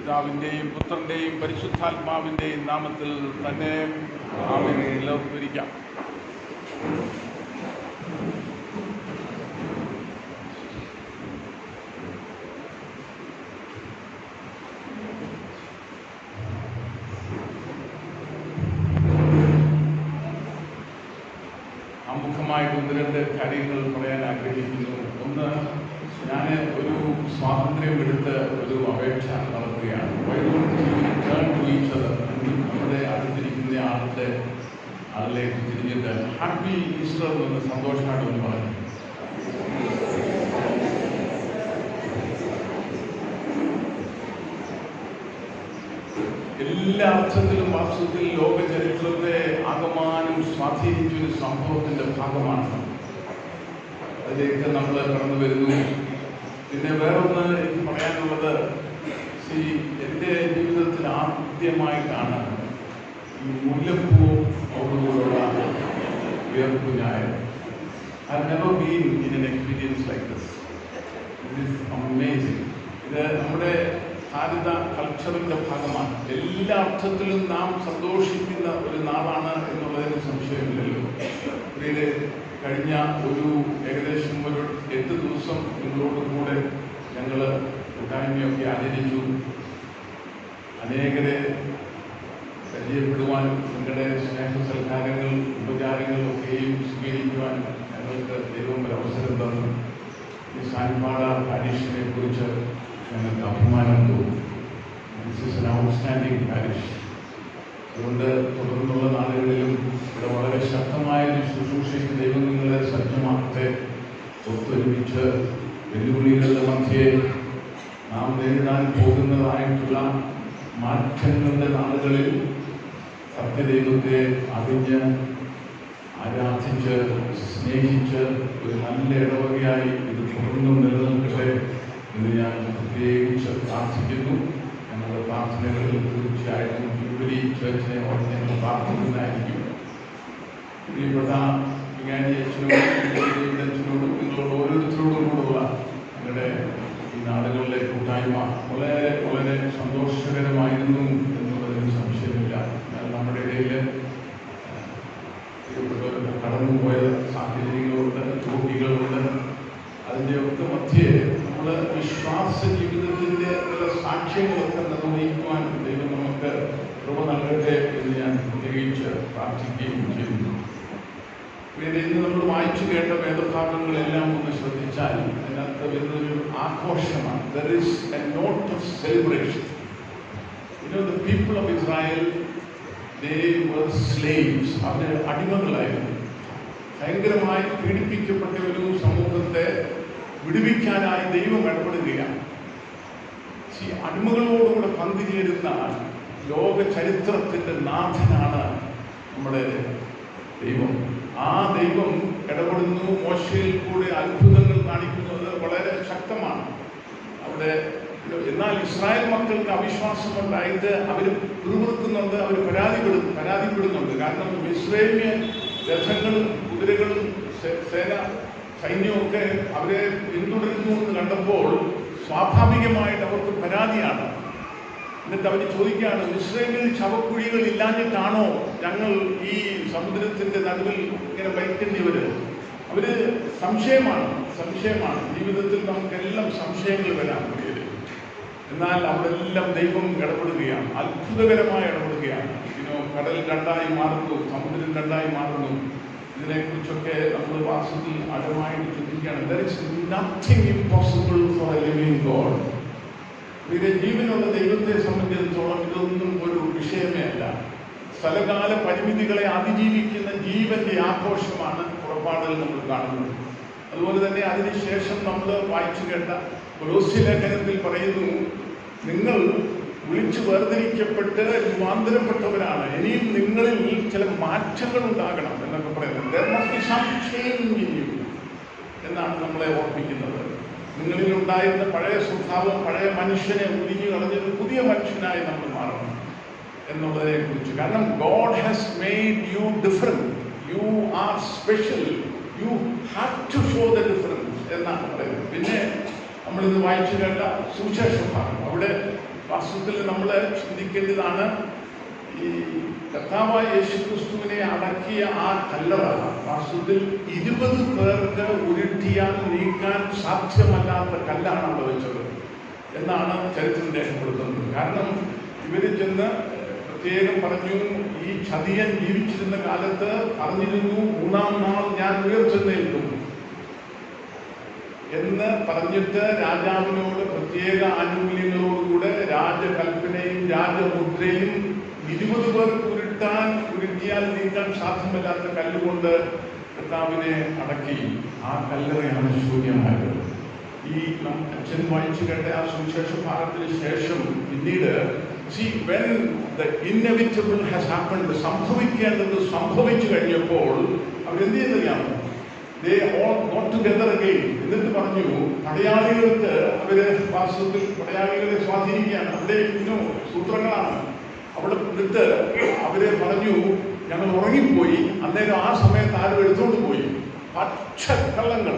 പിതാവിൻ്റെയും പുത്രൻ്റെയും പരിശുദ്ധാത്മാവിൻ്റെയും നാമത്തിൽ തന്നെ ആമേൻ. എല്ലാവർക്കും ഇരിക്കാം. ആമുഖമായിട്ട് ഒന്ന് രണ്ട് കാര്യങ്ങൾ പറയാൻ ആഗ്രഹിക്കുന്നു. ഒന്ന്, ഞാൻ ഒരു സ്വാതന്ത്ര്യം എടുത്ത് ഒരു അപേക്ഷ നടത്തുകയാണ്. നമ്മുടെ അടുത്തിരിക്കുന്ന ആളിലേക്ക് തിരിഞ്ഞിട്ട് ഹാപ്പി ഈസ്റ്റർ എന്ന് സന്തോഷമായിട്ട് ഒന്ന് പറഞ്ഞു. എല്ലാ അർത്ഥത്തിലും വാസ്തവത്തിൽ ലോക ചരിത്രത്തെ ആകമാനം സ്വാധീനിച്ചൊരു സംഭവത്തിന്റെ ഭാഗമാണ്. അതിലേക്ക് നമ്മൾ കടന്നു വരുന്നു. പിന്നെ വേറൊന്ന് എനിക്ക് പറയാനുള്ളത്, എൻ്റെ ജീവിതത്തിൽ ആദ്യമായിട്ടാണ് ഈ മുല്ലപ്പൂവോടുകൂടുള്ള ഉയർപ്പ് ഞായർ. I have never been in an experience like this. It is amazing. ഇത് നമ്മുടെ ഭാരത കൾച്ചറിന്റെ ഭാഗമാണ്. എല്ലാ അർത്ഥത്തിലും നാം സന്തോഷിക്കുന്ന ഒരു നാടാണ് എന്നുള്ളതിന് സംശയമില്ലല്ലോ. ഇതിൽ കഴിഞ്ഞ ഏകദേശം 8 ദിവസം നിങ്ങളോട് കൂടെ ഞങ്ങൾ കൂട്ടായ്മയൊക്കെ ആചരിച്ചു. അനേകരെ പരിചയപ്പെടുവാനും നിങ്ങളുടെ സ്നേഹ സൽക്കാരങ്ങൾ ഉപചാരങ്ങളൊക്കെയും സ്വീകരിക്കുവാൻ ഞങ്ങൾക്ക് ദൈവം ഒരു അവസരം തന്നു. ഈ സാൻപാട പാരീഷിനെ കുറിച്ച് ഞങ്ങൾക്ക് അഭിമാനം തോന്നും. This is N outstanding parish. അതുകൊണ്ട് തുടർന്നുള്ള നാളുകളിലും ഇവിടെ വളരെ ശക്തമായൊരു ശുശ്രൂഷയ്ക്ക് ദൈവം നിങ്ങളെ സജ്ജമാക്കട്ടെ. ഒത്തൊരുമിച്ച് വെല്ലുവിളികളുടെ മധ്യേ നാം നേരിടാൻ പോകുന്നതായിട്ടുള്ള മാറ്റങ്ങളുടെ നാളുകളിൽ സത്യദൈവത്തെ അറിഞ്ഞ് ആരാധിച്ച് സ്നേഹിച്ച് ഒരു നല്ല ഇടവകയായി ഇത് തുടർന്നും നിലനിൽക്കട്ടെ എന്ന് ഞാൻ പ്രത്യേകിച്ച് പ്രാർത്ഥിക്കുന്നു. ഞങ്ങളുടെ പ്രാർത്ഥനകളിൽ തീർച്ചയായിട്ടും ജൂബിലി ചേർച്ചിനെ ഓർത്ത് ഞങ്ങൾ പ്രാർത്ഥിക്കുന്നതായിരിക്കും. പ്രിയപ്പെട്ട വികാരി അച്ഛനോടും നിങ്ങളോട് ഓരോരുത്തരോടും കൂടുള്ള ഞങ്ങളുടെ ഈ നാടുകളിലെ കൂട്ടായ്മ വളരെ വളരെ സന്തോഷകരമായിരുന്നു എന്നുള്ളതിന് സംശയമില്ല. എന്നാൽ നമ്മുടെ ഇടയിൽ പ്രിയപ്പെട്ടവരൊക്കെ കടന്നുപോയ സാഹചര്യങ്ങളുണ്ട്, രോഗികളുണ്ട്. അതിൻ്റെയൊക്കെ മധ്യേ നമ്മൾ വിശ്വാസ ജീവിതത്തിൻ്റെ ചില സാക്ഷ്യങ്ങളൊക്കെ നിർവഹിക്കുവാൻ ദൈവം നമുക്ക് കൃപ നൽകട്ടെ എന്ന് ഞാൻ പ്രത്യേകിച്ച് പ്രാർത്ഥിക്കുകയും ചെയ്യുന്നു. പിന്നെ ഇന്ന് നമ്മൾ വായിച്ചു കേട്ട വേദഭാഗങ്ങളെല്ലാം ഒന്ന് ശ്രദ്ധിച്ചാൽ അതിനകത്ത് വരുന്നൊരു ആഘോഷമാണ്. There is a note of celebration. You know, the people of Israel, they were slaves. അവർ അടിമകളായിരുന്നു. ഭയങ്കരമായി പീഡിപ്പിക്കപ്പെട്ട ഒരു സമൂഹത്തെ വിടുവിക്കാനായി ദൈവം ഇടപെടുകയാണ്. അടിമകളോടുകൂടെ പങ്കുചേരുന്ന ലോക ചരിത്രത്തിൻ്റെ നാഥനാണ് നമ്മുടെ ദൈവം. ആ ദൈവം ഇടപെടുന്നു. മോശയിൽ കൂടെ അത്ഭുതങ്ങൾ കാണിക്കുന്നത് വളരെ ശക്തമാണ് അവിടെ. എന്നാൽ ഇസ്രായേൽ മക്കൾക്ക് അവിശ്വാസമുണ്ടായിട്ട് അവർ പിറുപിറുക്കുന്നുണ്ട്, അവർ പരാതിപ്പെടുന്നുണ്ട്. കാരണം ഇസ്രായേലിയ രഥങ്ങളും കുതിരകളും സൈന്യമൊക്കെ അവരെ പിന്തുടരുന്നു എന്ന് കണ്ടപ്പോൾ സ്വാഭാവികമായിട്ട് അവർക്ക് പരാതിയാണ്. എന്നിട്ട് അവർ ചോദിക്കുകയാണ്, ഇസ്രായേലിൽ ശവക്കുഴികൾ ഇല്ലാഞ്ഞിട്ടാണോ ഞങ്ങൾ ഈ സമുദ്രത്തിന്റെ നടുവിൽ ഇങ്ങനെ വഹിക്കുന്നവര്? അവര് സംശയമാണ്. ജീവിതത്തിൽ നമുക്കെല്ലാം സംശയങ്ങൾ വരാൻ കഴിയും. എന്നാൽ അവിടെല്ലാം ദൈവം ഇടപെടുകയാണ്, അത്ഭുതകരമായി ഇടപെടുകയാണ്. കടൽ രണ്ടായി മാറുന്നു, സമുദ്രം രണ്ടായി മാറുന്നു. ഇതിനെക്കുറിച്ചൊക്കെ നമ്മൾ വാസ്തവത്തിൽ ആഴമായിട്ട് ചിന്തിക്കുകയാണ്. There is nothing impossible for a living God. ഇത് ജീവനുള്ള ദൈവത്തെ സംബന്ധിച്ചിടത്തോളം ഇതൊന്നും ഒരു വിഷയമേ അല്ല. സ്ഥലകാല പരിമിതികളെ അതിജീവിക്കുന്ന ജീവന്റെ ആഘോഷമാണ് പുറപ്പാടിൽ നമ്മൾ കാണുന്നത്. അതുപോലെ തന്നെ അതിനുശേഷം നമ്മൾ വായിച്ചു കേട്ട കൊലോസ്യ ലേഖനത്തിൽ പറയുന്നു, നിങ്ങൾ വിളിച്ചു വേർതിരിക്കപ്പെട്ട് രൂപാന്തരപ്പെട്ടവരാണ്, ഇനിയും നിങ്ങളിൽ ചില മാറ്റങ്ങൾ ഉണ്ടാകണം എന്നൊക്കെ പറയുന്നത്. There must be some change in you എന്നാണ് നമ്മളെ ഓർപ്പിക്കുന്നത്. നിങ്ങളിൽ ഉണ്ടായിരുന്ന പഴയ സ്വഭാവം, പഴയ മനുഷ്യനെ ഉരിഞ്ഞു കളഞ്ഞൊരു പുതിയ മനുഷ്യനായി നമ്മൾ മാറണം എന്നുള്ളതിനെ കുറിച്ച്. കാരണം God has made you different. You are special. You have to show the difference എന്നാണ് പറയുന്നത്. പിന്നെ നമ്മളിന്ന് വായിച്ചു കേട്ട സുവിശേഷ ഭാഗം, അവിടെ വാസ്തവത്തിൽ നമ്മൾ ചിന്തിക്കേണ്ടതാണ്, ഈ കർത്താവായ യേശുക്രിസ്തുവിനെ അടക്കിയ ആ കല്ലറ വാസ്തവത്തിൽ 20 പേർക്ക് ഉരുട്ടിയാൽ നീക്കാൻ സാധ്യമല്ലാത്ത കല്ലാണ് അവിടെ വെച്ചത് എന്നാണ് ചരിത്രം രേഖപ്പെടുത്തുന്നത്. കാരണം ഇവര് ചെന്ന് പ്രത്യേകം പറഞ്ഞു, ഈ ചതിയൻ ജീവിച്ചിരുന്ന കാലത്ത് പറഞ്ഞിരുന്നു, 3-ാം നാൾ ഞാൻ ഉയർത്തെഴുന്നേൽക്കും എന്ന് പറഞ്ഞിട്ട് രാജാവിനോട് പ്രത്യേക ആനുകൂല്യങ്ങളോടുകൂടെ രാജകൽപ്പനയും രാജമുദ്രയും 20 പേർക്ക് ഉരുട്ടിയാൽ നീക്കാൻ സാധ്യമല്ലാത്ത കല്ലുകൊണ്ട് കർത്താവിനെ അടക്കി. ആ കല്ലറയാണ് ശൂന്യമായത്. ഈ അച്ഛൻ വായിച്ചു കേട്ട ആ സുവിശേഷ ഭാഗത്തിന് ശേഷം പിന്നീട് when the inevitable has happened, സംഭവിക്കേണ്ടത് സംഭവിച്ചു കഴിഞ്ഞപ്പോൾ അവരെന്ത് ചെയ്യുന്നറിയാമോ? They all got together again. എന്നിട്ട് പറഞ്ഞു, പടയാളികൾക്ക് അവര് വാസ്തവത്തിൽ പടയാളികളെ സ്വാധീനിക്കുകയാണ്. അവിടെ സൂത്രങ്ങളാണ്. അവിടെ എന്നിട്ട് അവരെ പറഞ്ഞു, ഞങ്ങൾ ഉറങ്ങിപ്പോയി. അന്നേരം ആ സമയത്ത് ആരും എടുത്തോണ്ട് പോയി. പച്ചക്കള്ളങ്ങൾ.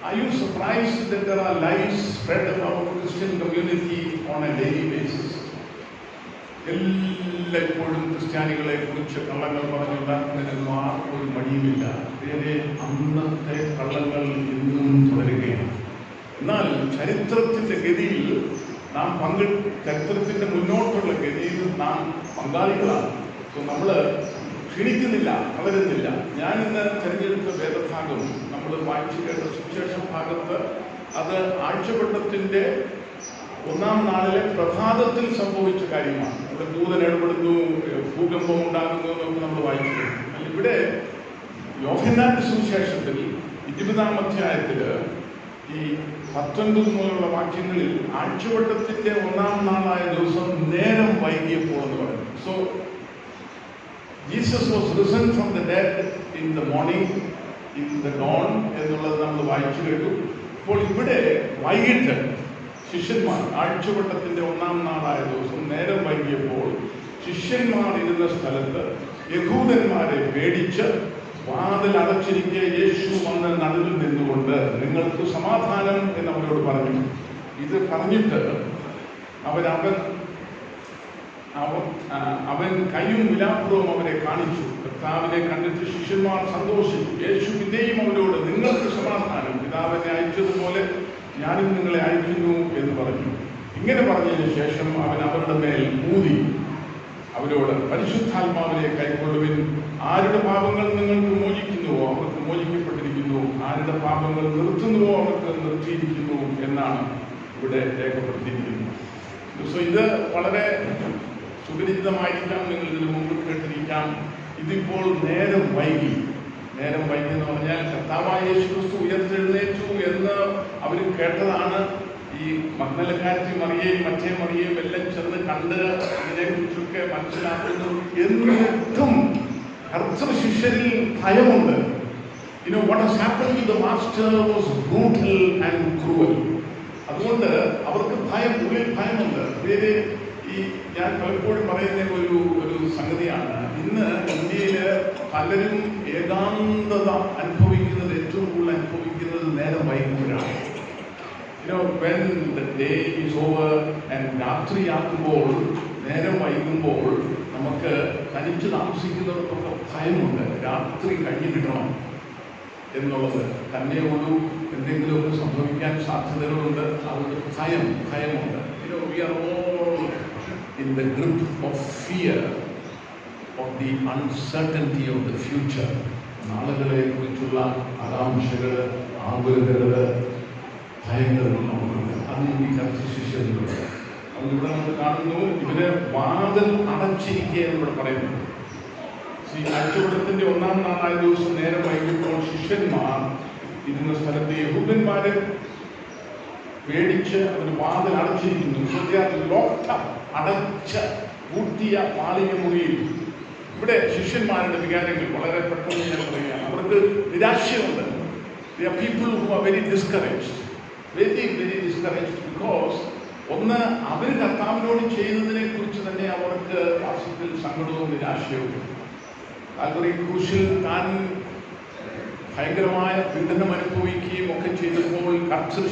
Are you surprised that there are lies spread about Christian community on a daily basis? എല്ലായ്പ്പോഴും ക്രിസ്ത്യാനികളെ കുറിച്ച് കള്ളങ്ങൾ പറഞ്ഞുണ്ടാക്കുന്നതിനൊന്നും ആർക്കും ഒരു മടിയുമില്ല. വേറെ അന്നത്തെ കള്ളങ്ങൾ ഇന്നും തുടരുകയാണ്. എന്നാൽ ചരിത്രത്തിന്റെ ഗതിയിൽ നാം ചരിത്രത്തിന്റെ മുന്നോട്ടുള്ള ഗതിയിൽ നാം പങ്കാളികളാണ്. നമ്മൾ ക്ഷണിക്കുന്നില്ല, വളരുന്നില്ല. ഞാനിന്ന് തിരഞ്ഞെടുത്ത വേദഭാഗം നമ്മൾ വായിച്ചു കേട്ട സുവിശേഷ ഭാഗത്ത് അത് ആഴ്ചവട്ടത്തിന്റെ 1-ാം നാളിലെ പ്രഭാതത്തിൽ സംഭവിച്ച കാര്യമാണ്. അവിടെ ദൂതൻ ഇടപെടുന്നു, ഭൂകമ്പം ഉണ്ടാകുന്നു എന്നൊക്കെ നമ്മൾ വായിച്ചു. ഇവിടെ യോഹന്നാന്റെ സുവിശേഷത്തിൽ 20-ാം അധ്യായത്തില് ഈ 19 മുതലുള്ള വാക്യങ്ങളിൽ ആഴ്ചവട്ടത്തിന്റെ 1-ാം നാളായ ദിവസം നേരം വൈകിയപ്പോൾ എന്ന് പറയുന്നു. So Jesus was risen from the dead in the morning, in the dawn എന്നുള്ളത് നമ്മൾ വായിച്ചു കേട്ടു. അപ്പോൾ ഇവിടെ വൈകിട്ട് ശിഷ്യന്മാർ ആഴ്ചവട്ടത്തിന്റെ 1-ാം നാളായ ദിവസം നേരം വൈകിയപ്പോൾ ശിഷ്യന്മാർ ഇരുന്ന സ്ഥലത്ത് യഹൂദന്മാരെ പേടിച്ച് വാതിൽ അടച്ചിരിക്കെ യേശു വന്ന് നടുവിൽ നിന്നുകൊണ്ട് നിങ്ങൾക്ക് സമാധാനം എന്ന് അവരോട് പറഞ്ഞു. ഇത് പറഞ്ഞിട്ട് അവൻ കൈയും വിലാപ്പുറവും അവരെ കാണിച്ചു. കർത്താവിനെ കണ്ടിട്ട് ശിഷ്യന്മാർ സന്തോഷിച്ചു. യേശു പിന്നെയും അവരോട് നിങ്ങൾക്ക് സമാധാനം, പിതാവിനെ അയച്ചതുപോലെ ഞാനും നിങ്ങളെ അയക്കുന്നു എന്ന് പറഞ്ഞു. ഇങ്ങനെ പറഞ്ഞതിന് ശേഷം അവൻ അവരുടെ മേൽ ഊതി അവരോട് പരിശുദ്ധാത്മാവിനെ കൈക്കൊള്ളുവിൻ. ആരുടെ പാപങ്ങൾ നിങ്ങൾക്ക് മോചിക്കുന്നുവോ അവർക്ക് മോചിക്കപ്പെട്ടിരിക്കുന്നു, ആരുടെ പാപങ്ങൾ നിർത്തുന്നുവോ അവർക്ക് നിർത്തിയിരിക്കുന്നു എന്നാണ് ഇവിടെ രേഖപ്പെടുത്തിയിരിക്കുന്നത്. സോ ഇത് വളരെ സുപരിചിതമായിരിക്കാം, നിങ്ങൾ ഇതിനു മുമ്പ് കേട്ടിരിക്കാം. ഇതിപ്പോൾ നേരം വൈകി എന്ന് പറഞ്ഞാൽ കർത്താവായ യേശുക്രിസ്തു ഉയർത്തെഴുന്നേറ്റു എന്ന് അവർ കേട്ടതാണ്. ഈ മഗ്ദലക്കാരത്തി മറിയയും മറ്റേ മറിയയും എല്ലാം ചെന്ന് കണ്ട് ഇതിനെക്കുറിച്ചൊക്കെ മനസ്സിലാക്കുന്നു. എന്നിട്ടും ശിഷ്യരിൽ ഭയമുണ്ട്. What has happened to the master was brutal and cruel. അതുകൊണ്ട് അവർക്ക് ഉള്ളിൽ ഭയമുണ്ട്. ഈ ഞാൻ പലപ്പോഴും പറയുന്ന ഒരു സംഗതിയാണ്, ഇന്ന് ഇന്ത്യയില് പലരും ഏകാന്തത അനുഭവിക്കുന്നത്, ഏറ്റവും കൂടുതൽ അനുഭവിക്കുന്നത് നേരം വൈകുമ്പോഴാണ്. when the day is over and രാത്രിയാക്കുമ്പോൾ, നേരം വൈകുമ്പോൾ നമുക്ക് തനിച്ച് താമസിക്കുന്നവർക്കൊക്കെ ഭയമുണ്ട്. രാത്രി കഴിഞ്ഞു കിട്ടണം എന്നുള്ളത് തന്നെയുള്ളൂ. എന്തെങ്കിലുമൊക്കെ സംഭവിക്കാൻ സാധ്യതകളുണ്ട്. അതുകൊണ്ട് ഭയമുണ്ട്. We are all in the grip of fear of the uncertainty of the future. നാളുകളെ കുറിച്ചുള്ള ആകാംക്ഷകൾ, ആകുലതകൾ, ഭയങ്ങൾ നമുക്കുണ്ട്. അന്ന് ഈ ശിഷ്യരുണ്ട്. ഇവിടെ നമ്മൾ കാണുന്നു, ഇവര് വാതിൽ അടച്ചിരിക്കുക എന്നിവിടെ പറയുന്നു. ആഴ്ചവട്ടത്തിന്റെ 1-ാം നാളായ ദിവസം നേരം വൈകിയപ്പോൾ ശിഷ്യന്മാർ ഇരുന്ന സ്ഥലത്ത് യഹൂദന്മാരെ പേടിച്ച് അവന് വാതിൽ അടച്ചിരിക്കുന്നു. അടച്ച പൂട്ടിയ മാളിക മുറിയിൽ. ഇവിടെ ശിഷ്യന്മാരുടെ വികാരങ്ങൾ വളരെ പെട്ടെന്ന് ഞാൻ പറയുകയാണ്. അവർക്ക് നിരാശയുണ്ട്. They are people who are very discouraged, very discouraged because ഒന്ന്, അവർ കർത്താവിനോട് ചെയ്തതിനെ കുറിച്ച് തന്നെ അവർക്ക് വാസ്തവത്തിൽ സങ്കടവും നിരാശയും. കാൽവറി ക്രൂശിൽ താൻ ഭയങ്കരമായ പീഡനം അനുഭവിക്കുകയും ഒക്കെ ചെയ്തപ്പോൾ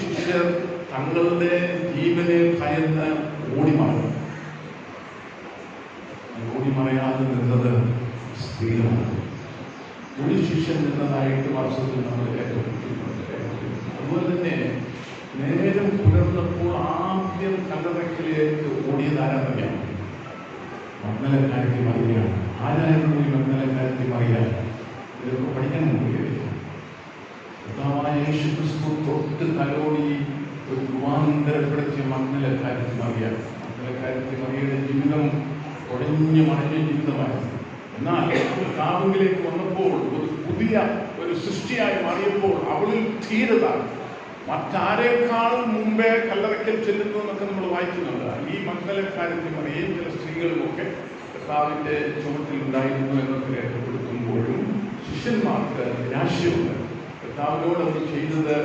ശിഷ്യർ തങ്ങളുടെ ജീവനെ ഭയന്ന് ഓടിമറന്നു. ഓടിമറയാതെ നിന്നത് സ്ത്രീകളാണ്. ഒരു ശിഷ്യൻ നിന്നതായിട്ട് വർഷത്തിൽ നമ്മൾ കേട്ടിട്ടുണ്ട്. അതുപോലെ തന്നെ നേരം പുലർന്നപ്പോൾ ആദ്യം കല്ലറയ്ക്കലേക്ക് ഓടിയതാരാന്നറിയാം? മഗ്ദലക്കാരത്തി മറിയയാണ്. ആരായിരുന്നു ഈ മഗ്ദലക്കാരത്തി മറിയ? ഇതൊക്കെ പഠിക്കാൻ നോക്കിയത് കർത്താവായ യേശുക്രിസ്തു തൊട്ട് തലോടി ഒരു രൂപാന്തരപ്പെടുത്തിയ മഗ്ദലക്കാരത്തി മറിയ. മഗ്ദലക്കാരത്തി മറിയയുടെ ജീവിതം ഒഴിഞ്ഞു മടഞ്ഞ ജീവിതമായിരുന്നു. എന്നാൽ കർത്താവിലേക്ക് വന്നപ്പോൾ ഒരു പുതിയ ഒരു സൃഷ്ടിയായി മാറിയപ്പോൾ അവളിൽ ധീരത മറ്റാരേക്കാൾ മുമ്പേ കല്ലറയ്ക്കൽ ചെല്ലുന്നു എന്നൊക്കെ നമ്മൾ വായിക്കുന്നുണ്ട്. ഈ മഗ്ദലക്കാരത്തി മറിയയും ചില സ്ത്രീകളുമൊക്കെ കർത്താവിൻ്റെ ചുമട്ടിൽ ഉണ്ടായിരുന്നു എന്നൊക്കെ രേഖപ്പെടുത്തുമ്പോഴും ശിഷ്യന്മാർക്ക് നിരാശയുണ്ട്. കർത്താവിനോട് അവർ ചെയ്തത്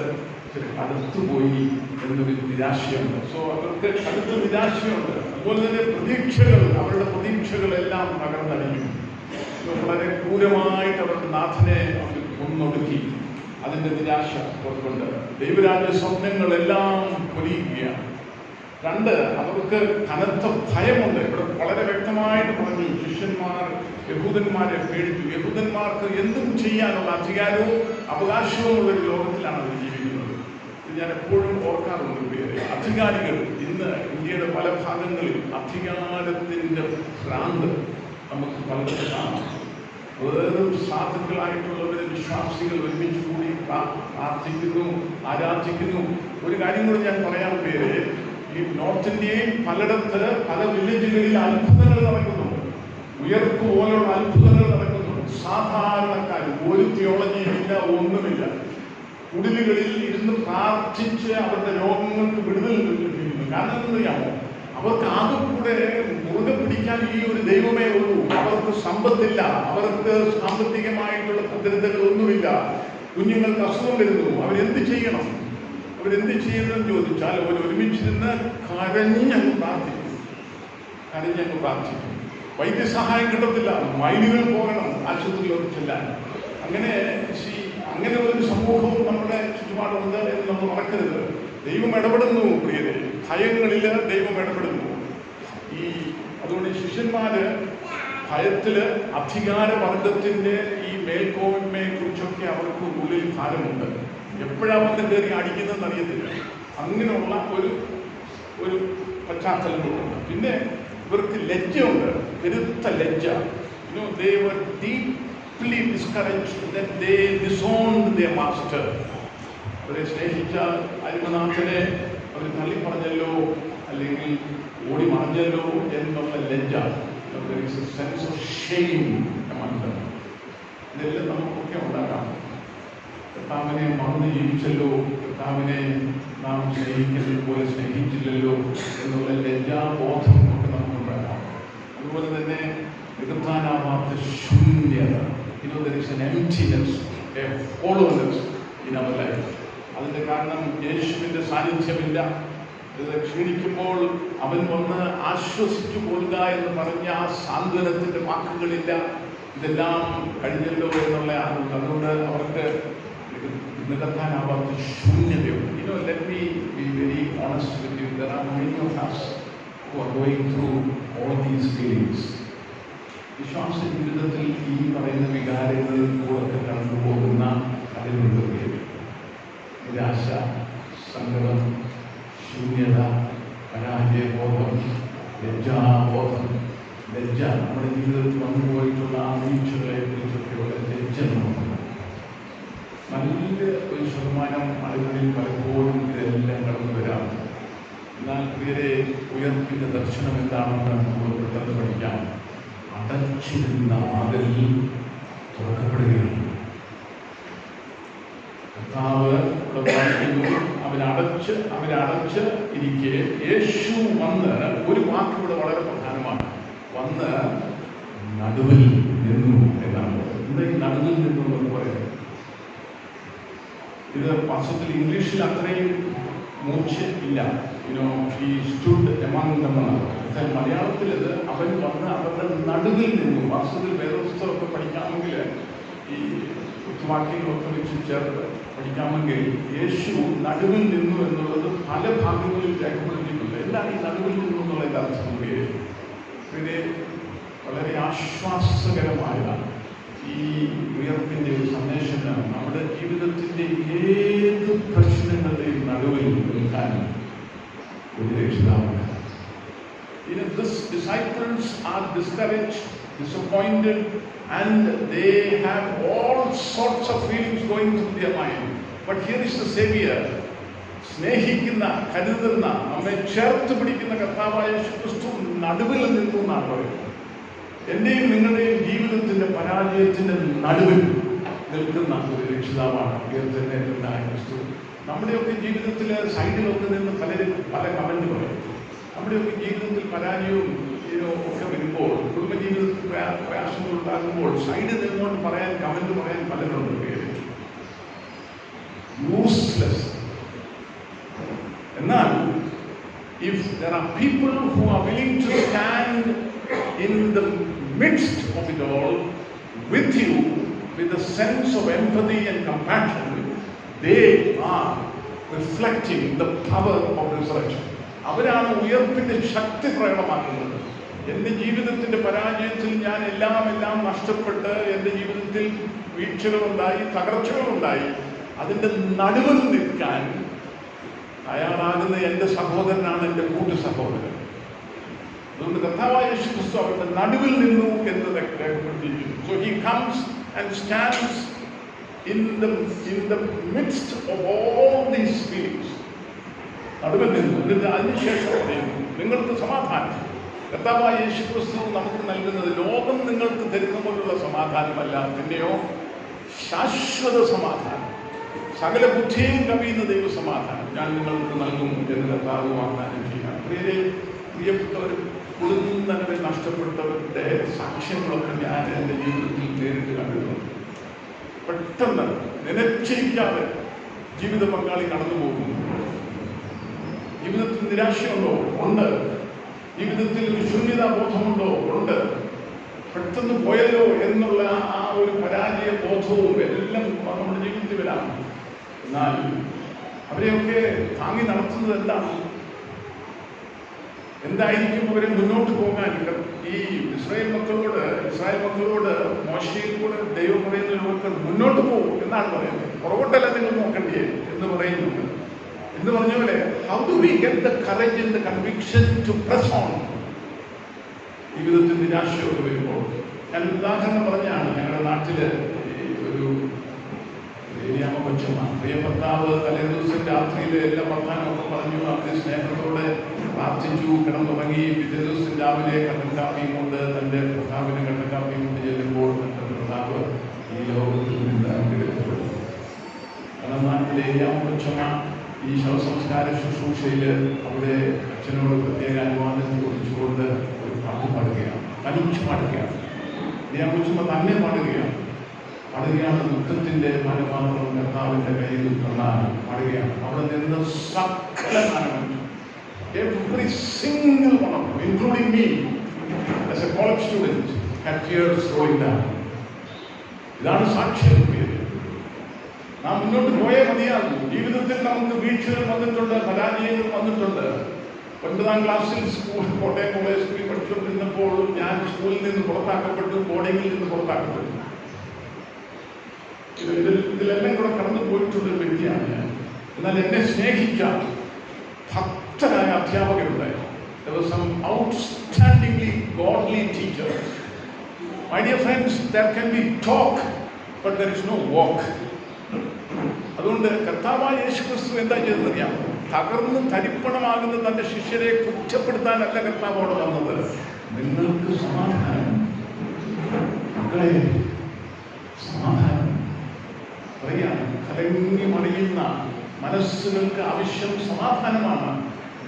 അടുത്തുപോയി എന്നൊരു നിരാശയുണ്ട്. സോ അവർക്ക് അടുത്ത നിരാശയുണ്ട്. അതുപോലെ തന്നെ പ്രതീക്ഷകൾ, അവരുടെ പ്രതീക്ഷകളെല്ലാം തകർന്നടിഞ്ഞു. വളരെ ക്രൂരമായിട്ട് അവരുടെ നാഥനെ അവർ കൊന്നൊടുക്കി. അതിൻ്റെ നിരാശ അവർക്കുണ്ട്. ദൈവരാജ്യ സ്വപ്നങ്ങളെല്ലാം പൊലിയുകയാണ്. രണ്ട്, അവർക്ക് കനത്ത ഭയമുണ്ട്. ഇവിടെ വളരെ വ്യക്തമായിട്ട് പറഞ്ഞു, ശിഷ്യന്മാർ യഹൂദന്മാരെ പേടിച്ചു. യഹൂദന്മാർക്ക് എന്തും ചെയ്യാനുള്ള അധികാരവും അവകാശവും ഉള്ളൊരു ലോകത്തിലാണ് അവർ ജീവിക്കുന്നത്. ഇത് ഞാൻ എപ്പോഴും ഓർക്കാറുണ്ട് പേര്. അധികാരികൾ ഇന്ന് ഇന്ത്യയുടെ പല ഭാഗങ്ങളിൽ അധികാരത്തിൻ്റെ ഭ്രാന്ത് നമുക്ക് പലരും കാണാം. വേറും സാധുക്കളായിട്ടുള്ളവരെ വിശ്വാസികൾ ഒരുമിച്ച് കൂടി പ്രാർത്ഥിക്കുന്നു, ആരാധിക്കുന്നു. ഒരു കാര്യം കൂടി ഞാൻ പറയാൻ പേര്, ഈ നോർത്ത് ഇന്ത്യയിൽ പലയിടത്ത് പല വില്ലേജുകളിൽ അത്ഭുതങ്ങൾ നടക്കുന്നുണ്ട്. ഉയർപ്പ് പോലുള്ള അത്ഭുതങ്ങൾ നടക്കുന്നുണ്ട്. സാധാരണക്കാർ, ഒരു തിയോളജിയുമില്ല, ഒന്നുമില്ല, കുടിലുകളിൽ ഇരുന്ന് പ്രാർത്ഥിച്ച് അവരുടെ രോഗങ്ങൾക്ക് വിടുതൽ കിട്ടുന്നു. കാരണം എന്തറിയാമോ? അവർക്ക് ആകെ കൂടെ മുറുകെ പിടിക്കാൻ ഈ ഒരു ദൈവമേ ഉള്ളൂ. അവർക്ക് സമ്പത്തില്ല, അവർക്ക് സാമ്പത്തികമായിട്ടുള്ള ഭദ്രതകളൊന്നുമില്ല. കുഞ്ഞുങ്ങൾക്ക് അസുഖം വരുന്നു. അവരെന്ത് ചെയ്യണം? അവരെന്ത് ചെയ്യണമെന്ന് ചോദിച്ചാൽ അവർ ഒരുമിച്ചിരുന്ന് കരഞ്ഞങ്ങ് പ്രാർത്ഥിക്കും. വൈദ്യസഹായം കിട്ടത്തില്ല, മൈലുകൾ പോകണം ആശുപത്രിയിലൊക്കെ ചെല്ലാൻ. അങ്ങനെ ഒരു സമൂഹവും നമ്മുടെ ചുറ്റുപാടുണ്ട് എന്ന് നമ്മൾ മറക്കരുത്. ദൈവം ഇടപെടുന്നു പ്രിയരെ, ഭയങ്ങളിൽ ദൈവം ഇടപെടുന്നു. അതുകൊണ്ട് ശിഷ്യന്മാര് ഭയത്തില് അധികാരവർഗത്തിന്റെ ഈ മേൽക്കോയ്മയെ കുറിച്ചൊക്കെ അവർക്ക് ഉള്ളിൽ ഭാരമുണ്ട്. എപ്പോഴാണ് വന്ന് കയറി അടിക്കുന്നതെന്ന് അറിയത്തില്ല. അങ്ങനെയുള്ള ഒരു പശ്ചാത്തലങ്ങളുണ്ട്. പിന്നെ ഇവർക്ക് ലജ്ജയുണ്ട്, പെരുത്ത ലജ്ജ. They were deeply discouraged that they disowned their master. അവരെ സ്നേഹിച്ച അരിമനാഥനെ അവർ തള്ളിപ്പറഞ്ഞല്ലോ, അല്ലെങ്കിൽ ഓടി മറഞ്ഞല്ലോ എന്നുള്ള ലജ്ജ. Sense of shame among them. ഇതെല്ലാം നമുക്കൊക്കെ ഉണ്ടാകാം. കർത്താവിനെ മറന്ന് ജീവിച്ചല്ലോ, കർത്താവിനെ നാം സ്നേഹിക്കുന്നത് പോലെ സ്നേഹിച്ചില്ലല്ലോ എന്നുള്ള ലജ്ജാബോധം ഒക്കെ നമുക്കുണ്ടാകാം. അതുപോലെ തന്നെ നികത്താനാവാത്ത ശൂന്യത. There is an emptiness, a hollowness in our life. അതിൻ്റെ കാരണം യേശുവിൻ്റെ സാന്നിധ്യമില്ല. ഇത് ക്ഷീണിക്കുമ്പോൾ അവൻ വന്ന് ആശ്വസിച്ചു പോരുക എന്ന് പറഞ്ഞ ആ സാന്ത്വനത്തിൻ്റെ വാക്കുകളില്ല. ഇതെല്ലാം കഴിഞ്ഞല്ലോ എന്നുള്ള അതുകൊണ്ട് അവർക്ക് നികത്താനാവാത്ത ശൂന്യതയുണ്ട്. Let me be very honest with you. There are many of us who are going through all these feelings. വിശ്വാസ ജീവിതത്തിൽ ഈ പറയുന്ന വികാരങ്ങളിൽ കൂടെ കടന്നുപോകുന്ന അതിനുള്ള നിരാശ, സങ്കടം, ശൂന്യത, പരാജയബോധം, ലജ്ജാബോധം. ലജ്ജ നമ്മുടെ ജീവിതത്തിൽ വന്നുപോയിട്ടുള്ള ആ വീഴ്ചകളെ കുറിച്ചൊക്കെയുള്ള ലജ്ജ നമുക്കുണ്ട്. നല്ല ഒരു ശതമാനം ആളുകളിൽ പലപ്പോഴും ഇതെല്ലാം കടന്നു വരാം. എന്നാൽ പ്രിയരെ, ഉയർപ്പിൻ്റെ ദർശനം എന്താണെന്ന് നമ്മൾ പെട്ടെന്ന് പഠിക്കാം. അടച്ചിരുന്ന വാതിൽ തുറക്കപ്പെടുകയാണ്. കർത്താവ് അവരടച്ച് ഇരിക്കെ യേശു വന്ന്, ഒരു വാക്കിവിടെ വളരെ പ്രധാനമാണ്, വന്ന് നടുവിൽ നിന്നു എന്നാണ്. എന്താ ഈ നടുവിൽ നിന്നു എന്ന് പറയുന്നത്? ഇത് വാസ്തവത്തിൽ ഇംഗ്ലീഷിൽ അത്രയും മൂർച്ച ഇല്ല. ഈ സ്റ്റുഡ് എമംഗ് ദം എന്നാണ്. എന്നാൽ മലയാളത്തിൽ ഇത് അവൻ വന്ന് അവരുടെ നടുവിൽ നിന്നു. വാസ്തവത്തിൽ വേദപുസ്തകമൊക്കെ പഠിക്കാമെങ്കിൽ ഈ വാക്യങ്ങളൊക്കെ വെച്ച് ചേർത്ത് പഠിക്കാമെങ്കിൽ യേശു നടുവിൽ നിന്നു എന്നുള്ളത് പല ഭാഗങ്ങളിൽ രേഖപ്പെടുത്തിയിട്ടുണ്ട്. എന്താണ് ഈ നടുവിൽ നിന്നു എന്നുള്ളതിൻ്റെ അർത്ഥം? പിന്നെ വളരെ ആശ്വാസകരമായ ഈ ഉയർപ്പിൻ്റെ ഒരു സന്ദേശമാണ്. നമ്മുടെ ജീവിതത്തിൻ്റെ ഏത് പ്രശ്നങ്ങളുടെയും നടുവിൽ നിൽക്കാനും ഒരു രക്ഷിതാവാണ്. These disciples are discouraged, disappointed, and they have all sorts of feelings going through their mind. But here is the Savior, സ്നേഹിക്കുന്ന, കരുതുന്ന, നമ്മെ ചേർത്ത് പിടിക്കുന്ന കർത്താവായ യേശുക്രിസ്തു നടുവിൽ നിന്നു എന്നാണ് പറയുന്നത്. എന്റെയും നിങ്ങളുടെയും ജീവിതത്തിന്റെ പരാജയത്തിന്റെ നടുവിൽ നിൽക്കുന്ന ഒരു രക്ഷിതാവാണ് ഉയർത്തെഴുന്നേറ്റവനായ ക്രിസ്തു. നമ്മുടെയൊക്കെ ജീവിതത്തിൽ സൈഡിലൊക്കെ നിന്ന് പലരും പല കമന്റ് പറയും. നമ്മുടെയൊക്കെ ജീവിതത്തിൽ പരാജയവും ഒക്കെ വരുമ്പോൾ, കുടുംബജീവിതത്തിൽ പ്രയാസങ്ങൾ ഉണ്ടാകുമ്പോൾ സൈഡിൽ നിന്നുകൊണ്ട് കമന്റ് പറയാൻ പലരുണ്ട്. പേര് യൂസ്ലെസ്. എന്നാൽ if there are people who are willing to stand in the midst of it all with you with a sense of empathy and compassion, they are reflecting the power of resurrection. അവരാണ് ഉയർപ്പിന്റെ ശക്തി പ്രകടമാക്കുന്നത്. എൻ്റെ ജീവിതത്തിന്റെ പരാജയത്തിൽ ഞാൻ എല്ലാം നഷ്ടപ്പെട്ട് എൻ്റെ ജീവിതത്തിൽ വീഴ്ചകളുണ്ടായി, തകർച്ചകളുണ്ടായി. അതിൻ്റെ നടുവിൽ നിൽക്കാൻ തയ്യാറാകുന്ന എൻ്റെ സഹോദരനാണ് എൻ്റെ കൂട്ടു സഹോദരൻ. അതുകൊണ്ട് കർത്താവായ യേശുക്രിസ്തു അവരുടെ നടുവിൽ നിന്നു എന്ന് രേഖപ്പെടുത്തിയിരിക്കുന്നു. So he comes and stands in the midst of all these feelings. നടുവിൽ നിന്നു. എന്നിട്ട് അതിനുശേഷം പറയുന്നു, നിങ്ങൾക്ക് സമാധാനം. കർത്താവായ യേശുക്രിസ്തു നമുക്ക് നൽകുന്നത് ലോകം നിങ്ങൾക്ക് തരുന്ന പോലുള്ള സമാധാനമല്ല, പിന്നെയോ ശാശ്വത സമാധാനം, സകല ബുദ്ധിയും കവിയുന്ന ദൈവ സമാധാനം ഞാൻ നിങ്ങൾക്ക് നൽകും എന്ന് കർത്താവ് വാഗ്ദാനം ചെയ്യാം. പ്രിയപ്പെട്ടവർ, കുടുംബങ്ങളെ നഷ്ടപ്പെട്ടവരുടെ സാക്ഷ്യങ്ങളൊക്കെ ഞാൻ എൻ്റെ ജീവിതത്തിൽ നേരിട്ട് കണ്ടിട്ടുണ്ട്. പെട്ടെന്ന് നിലച്ചിരിക്കാതെ ജീവിത പങ്കാളി കടന്നു പോകും. ജീവിതത്തിൽ നിരാശയുണ്ടോ? ഉണ്ട്. ജീവിതത്തിൽ ഒരു ശൂന്യതാബോധമുണ്ടോ? ഉണ്ട്. പെട്ടെന്ന് പോയല്ലോ എന്നുള്ള ആ ഒരു പരാജയ ബോധവും എല്ലാം നമ്മുടെ ജീവിതത്തിൽ വരാം. എന്നാൽ അവരെയൊക്കെ താങ്ങി നടത്തുന്നത് എന്തായിരിക്കും അവരെ മുന്നോട്ട് പോകാൻ? ഈ ഇസ്രായേൽ മക്കളോട് മോശയിൽ കൂടെ ദൈവം പറയുന്നതിനൊക്കെ മുന്നോട്ട് പോകും എന്നാണ് പറയുന്നത്. പുറകോട്ടല്ല നിങ്ങൾ നോക്കണ്ടേ എന്ന് പറയുന്നുണ്ട്. എന്ന് പറഞ്ഞ പോലെ how do we get the courage and the conviction to press on? ജീവിതത്തിൽ നിരാശയോട് വരുമ്പോൾ ഞാൻ ഉദാഹരണം പറഞ്ഞാണ്. ഞങ്ങളുടെ നാട്ടില് ഒരു കൊച്ചമ്മ, പ്രിയ ഭർത്താവ് തലേ ദിവസം രാത്രിയിൽ എല്ലാ വർത്താനമൊക്കെ പറഞ്ഞു, അവര് സ്നേഹത്തോടെ പ്രാർത്ഥിച്ചു, കിടന്നുറങ്ങി. പിറ്റേ ദിവസം രാവിലെ കട്ടൻകാപ്പിയും കൊണ്ട് തൻ്റെ ഭർത്താവിനെ കട്ടൻകാപ്പിയും കൊണ്ട് ചെല്ലുമ്പോൾ തൻ്റെ ഭർത്താവ് ഈ ലോകത്തിൽ നിന്ന് എടുക്കപ്പെടുന്നു. കാരണം നാട്ടിലെ കൊച്ചമ്മ ഈ ശവസംസ്കാര ശുശ്രൂഷയിൽ അവിടെ അച്ഛനോട് പ്രത്യേക അനുവാദം ചോദിച്ചുകൊണ്ട് ഒരു പാട്ട് പാടുകയാണ്. തനിച്ച് പാടുകയാണ്. കൊച്ചമ്മ തന്നെ പാടുകയാണ്. ദുഃഖത്തിന്റെ മനപാത്രം കർത്താവിന്റെ കയ്യിൽ തന്നാണ് പാടുകയാണ്. അവിടെ നിന്ന് സകല ഗാനങ്ങൾ, every single one of them, including me as a college student, had tears rolling down. ഇതാണ് സാക്ഷ്യം. നാം മുന്നോട്ട് പോയേ മതിയാകും. ജീവിതത്തിൽ നമുക്ക് വീഴ്ചകൾ വന്നിട്ടുണ്ട്, പരാജയങ്ങൾ വന്നിട്ടുണ്ട്. 9ാം ക്ലാസ്സിൽ കോട്ടയം കോളേജ് സ്കൂളിൽ പഠിച്ചുകൊണ്ടിരുന്നപ്പോൾ ഞാൻ സ്കൂളിൽ നിന്ന് പുറത്താക്കപ്പെട്ടു, ബോർഡിങ്ങിൽ നിന്ന് പുറത്താക്കപ്പെട്ടു. ഇതിലെല്ലാം കൂടെ കടന്നു പോയിട്ടുള്ളൊരു വ്യക്തിയാണ് ഞാൻ. എന്നാൽ എന്നെ സ്നേഹിച്ച ഭക്തരായ അധ്യാപകരുണ്ടായിരുന്നു. There were some outstandingly godly teachers. My dear friends, there can be talk, but there is no walk. അതുകൊണ്ട് കർത്താവായ യേശുക്രിസ്തു എന്താ ചെയ്തതറിയാം? തകർന്ന് തരിപ്പണമാകുന്ന തന്റെ ശിഷ്യരെ കുറ്റപ്പെടുത്താനല്ല കർത്താവ് അവിടെ വന്നത്. നിങ്ങൾക്ക് സമാധാനം, മക്കളെ, സമാധാനം പറയാം. കലങ്ങി മറിയുന്ന മനസ്സുകൾക്ക് ആവശ്യം സമാധാനമാണ്.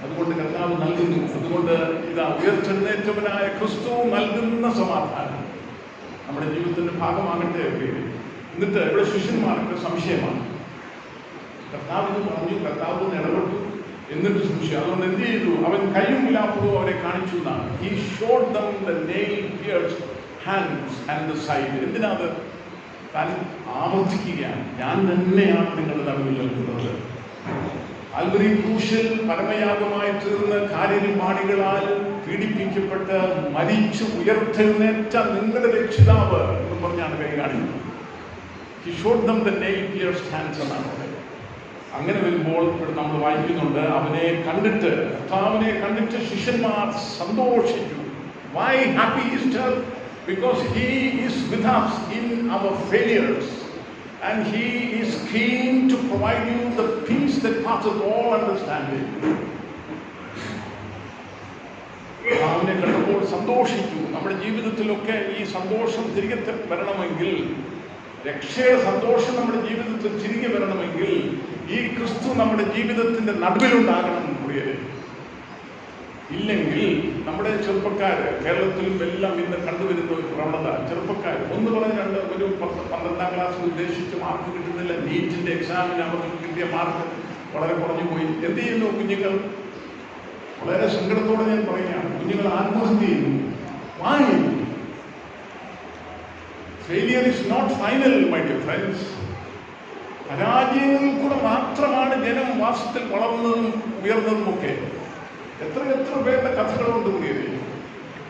അതുകൊണ്ട് കർത്താവ് നൽകുന്നു. അതുകൊണ്ട് ഇതാ ഉയർത്തെഴുന്നേറ്റവനായ ക്രിസ്തു നൽകുന്ന സമാധാനം നമ്മുടെ ജീവിതത്തിന്റെ ഭാഗമാകട്ടെ. എന്നിട്ട് ഇവിടെ ശിഷ്യന്മാർക്ക് സംശയമാണ്. കർത്താവിന് പറഞ്ഞു, കർത്താവ് ഇടപെട്ടു, എന്നിട്ട് സംശയം. അതുകൊണ്ട് എന്ത് ചെയ്തു? അവൻ കൈയും വിലാപ്പുറവും അവരെ കാണിച്ചു എന്നാണ്. He showed them the nail-pierced hands and the side. എന്തിനാത്? താൻ ആവർത്തിക്കുകയാണ്, ഞാൻ തന്നെയാണ് നിങ്ങളുടെ നടുവിൽ നിൽക്കുന്നത്. കാൽവരി ക്രൂശിൽ പരമയാഗമായി തീർന്ന് കാലിരുമാണികളാൽ പീഡിപ്പിക്കപ്പെട്ട് മരിച്ചു ഉയർത്തെഴുന്നേറ്റ നിങ്ങളുടെ രക്ഷിതാവ് എന്ന് പറഞ്ഞാണ് കൈ കാണിക്കുന്നത്. He showed them the nail-pierced hands എന്നാണ് പറയുന്നത്. അങ്ങനെ വരുമ്പോൾ ഇവിടെ നമ്മൾ വായിക്കുന്നുണ്ട്, അവനെ കണ്ടിട്ട്, കർത്താവിനെ കണ്ടിട്ട് ശിഷ്യന്മാർ സന്തോഷിച്ചു. Why happy Easter? Because he is with us in our failures and he is keen to provide you the peace that passes all understanding. കർത്താവിനെ കണ്ടപ്പോൾ സന്തോഷിച്ചു. നമ്മുടെ ജീവിതത്തിലൊക്കെ ഈ സന്തോഷം തിരികെ വരണമെങ്കിൽ, രക്ഷയുടെ സന്തോഷം നമ്മുടെ ജീവിതത്തിൽ തിരികെ വരണമെങ്കിൽ ഈ ക്രിസ്തു നമ്മുടെ ജീവിതത്തിന്റെ നടുവിലുണ്ടാകണം പ്രിയരെ. ഇല്ലെങ്കിൽ നമ്മുടെ ചെറുപ്പക്കാർ, കേരളത്തിലും എല്ലാം ഇന്ന് കണ്ടുവരുന്ന ഒരു പ്രവണത, ചെറുപ്പക്കാർ ഒന്ന് പറഞ്ഞ് ഒരു 12ാം ക്ലാസ്സിൽ ഉദ്ദേശിച്ച് മാർക്ക് കിട്ടുന്നില്ല, നീറ്റിന്റെ എക്സാമിന് അവർക്ക് കിട്ടിയ മാർക്ക് വളരെ കുറഞ്ഞു പോയി. എന്ത് ചെയ്യുന്നു കുഞ്ഞുങ്ങൾ? വളരെ സങ്കടത്തോടെ ഞാൻ പറയുകയാണ്, കുഞ്ഞുങ്ങൾ ആത്മഹത്യ ചെയ്യുന്നു. Failure is not final, my dear friends. പരാജയങ്ങളിൽ കൂടെ മാത്രമാണ് ജനം വാസ്തവത്തിൽ വളർന്നതും ഉയർന്നതുമൊക്കെ. എത്ര പേരുടെ കഥകളുണ്ട് പ്രിയരെ.